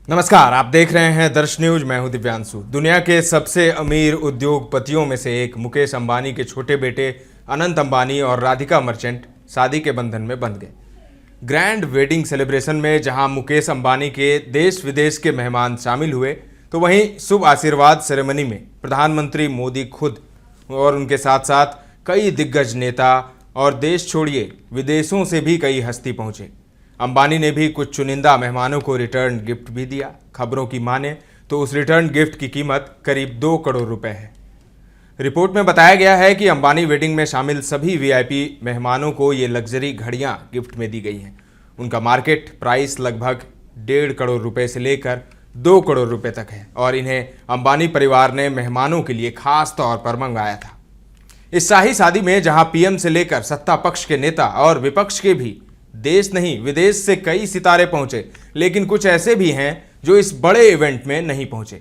नमस्कार, आप देख रहे हैं दर्श न्यूज। मैं हूं दिव्यांशु। दुनिया के सबसे अमीर उद्योगपतियों में से एक मुकेश अंबानी के छोटे बेटे अनंत अंबानी और राधिका मर्चेंट शादी के बंधन में बंध गए। ग्रैंड वेडिंग सेलिब्रेशन में जहां मुकेश अंबानी के देश विदेश के मेहमान शामिल हुए, तो वहीं शुभ आशीर्वाद सेरेमनी में प्रधानमंत्री मोदी खुद और उनके साथ साथ कई दिग्गज नेता और देश छोड़िए विदेशों से भी कई हस्ती पहुंचे। अंबानी ने भी कुछ चुनिंदा मेहमानों को रिटर्न गिफ्ट भी दिया। खबरों की माने तो उस रिटर्न गिफ्ट की कीमत करीब 2 करोड़ रुपए है। रिपोर्ट में बताया गया है कि अंबानी वेडिंग में शामिल सभी वीआईपी मेहमानों को ये लग्जरी घड़ियां गिफ्ट में दी गई हैं। उनका मार्केट प्राइस लगभग 1.5 करोड़ रुपए से लेकर 2 करोड़ रुपए तक है और इन्हें अंबानी परिवार ने मेहमानों के लिए खास तौर पर मंगवाया था। इस शाही शादी में जहां पीएम से लेकर सत्ता पक्ष के नेता और विपक्ष के भी देश नहीं विदेश से कई सितारे पहुंचे, लेकिन कुछ ऐसे भी हैं जो इस बड़े इवेंट में नहीं पहुंचे,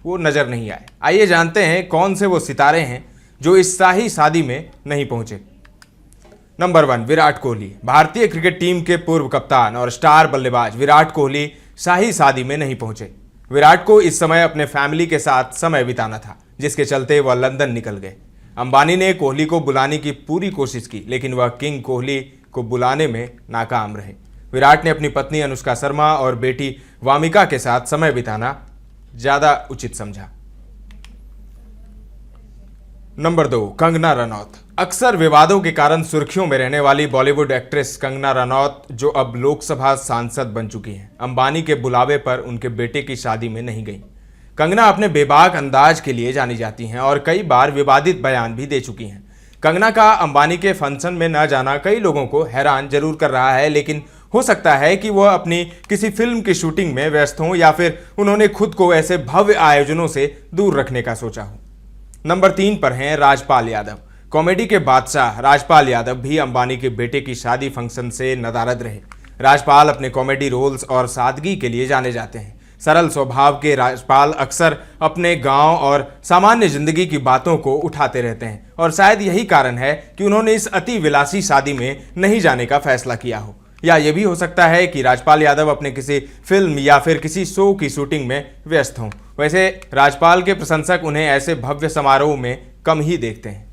वो नजर नहीं आए। आइए जानते हैं कौन से वो सितारे हैं जो इस शाही शादी में नहीं पहुंचे। नंबर 1, विराट कोहली। भारतीय क्रिकेट टीम के पूर्व कप्तान और स्टार बल्लेबाज विराट कोहली शाही शादी में नहीं पहुंचे। विराट को इस समय अपने फैमिली के साथ समय बिताना था, जिसके चलते वह लंदन निकल गए। अंबानी ने कोहली को बुलाने की पूरी कोशिश की, लेकिन वह किंग कोहली को बुलाने में नाकाम रहे। विराट ने अपनी पत्नी अनुष्का शर्मा और बेटी वामिका के साथ समय बिताना ज्यादा उचित समझा। नंबर 2, कंगना रनौत। अक्सर विवादों के कारण सुर्खियों में रहने वाली बॉलीवुड एक्ट्रेस कंगना रनौत, जो अब लोकसभा सांसद बन चुकी हैं, अंबानी के बुलावे पर उनके बेटे की शादी में नहीं गई। कंगना अपने बेबाक अंदाज के लिए जानी जाती हैं और कई बार विवादित बयान भी दे चुकी हैं। कंगना का अंबानी के फंक्शन में न जाना कई लोगों को हैरान जरूर कर रहा है, लेकिन हो सकता है कि वह अपनी किसी फिल्म की शूटिंग में व्यस्त हों या फिर उन्होंने खुद को ऐसे भव्य आयोजनों से दूर रखने का सोचा हो। नंबर 3 पर हैं राजपाल यादव। कॉमेडी के बादशाह राजपाल यादव भी अंबानी के बेटे की शादी फंक्शन से नदारद रहे। राजपाल अपने कॉमेडी रोल्स और सादगी के लिए जाने जाते हैं। सरल स्वभाव के राजपाल अक्सर अपने गांव और सामान्य जिंदगी की बातों को उठाते रहते हैं और शायद यही कारण है कि उन्होंने इस अति विलासी शादी में नहीं जाने का फैसला किया हो। या यह भी हो सकता है कि राजपाल यादव अपने किसी फिल्म या फिर किसी शो की शूटिंग में व्यस्त हों। वैसे राजपाल के प्रशंसक उन्हें ऐसे भव्य समारोह में कम ही देखते हैं।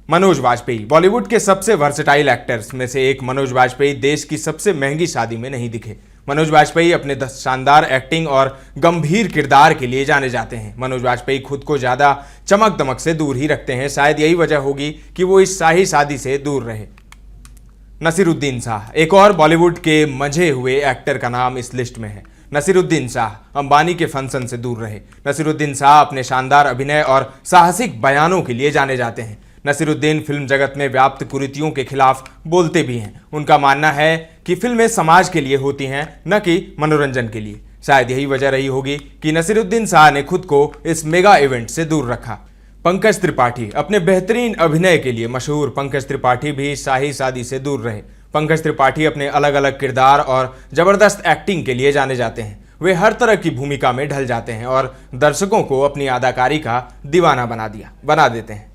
मनोज वाजपेयी। बॉलीवुड के सबसे वर्सेटाइल एक्टर्स में से एक मनोज वाजपेयी देश की सबसे महंगी शादी में नहीं दिखे। मनोज वाजपेयी अपने शानदार एक्टिंग और गंभीर किरदार के लिए जाने जाते हैं। मनोज वाजपेयी खुद को ज़्यादा चमक दमक से दूर ही रखते हैं। शायद यही वजह होगी कि वो इस शाही शादी से दूर रहे। नसीरुद्दीन शाह। एक और बॉलीवुड के मंझे हुए एक्टर का नाम इस लिस्ट में है। नसीरुद्दीन शाह अंबानी के फंक्शन से दूर रहे। नसीरुद्दीन शाह अपने शानदार अभिनय और साहसिक बयानों के लिए जाने जाते हैं। नसीरुद्दीन फिल्म जगत में व्याप्त कुरीतियों के खिलाफ बोलते भी हैं। उनका मानना है कि फिल्में समाज के लिए होती हैं, न कि मनोरंजन के लिए। शायद यही वजह रही होगी कि नसीरुद्दीन शाह ने खुद को इस मेगा इवेंट से दूर रखा। पंकज त्रिपाठी। अपने बेहतरीन अभिनय के लिए मशहूर पंकज त्रिपाठी भी शाही शादी से दूर रहे। पंकज त्रिपाठी अपने अलग अलग किरदार और जबरदस्त एक्टिंग के लिए जाने जाते हैं। वे हर तरह की भूमिका में ढल जाते हैं और दर्शकों को अपनी अदाकारी का दीवाना बना देते हैं।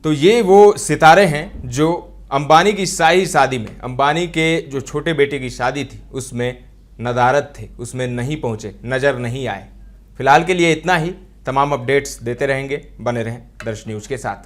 तो ये वो सितारे हैं जो अंबानी की शाही शादी में, अंबानी के जो छोटे बेटे की शादी थी उसमें नदारद थे, उसमें नहीं पहुंचे, नजर नहीं आए। फिलहाल के लिए इतना ही। तमाम अपडेट्स देते रहेंगे, बने रहें दर्श न्यूज के साथ।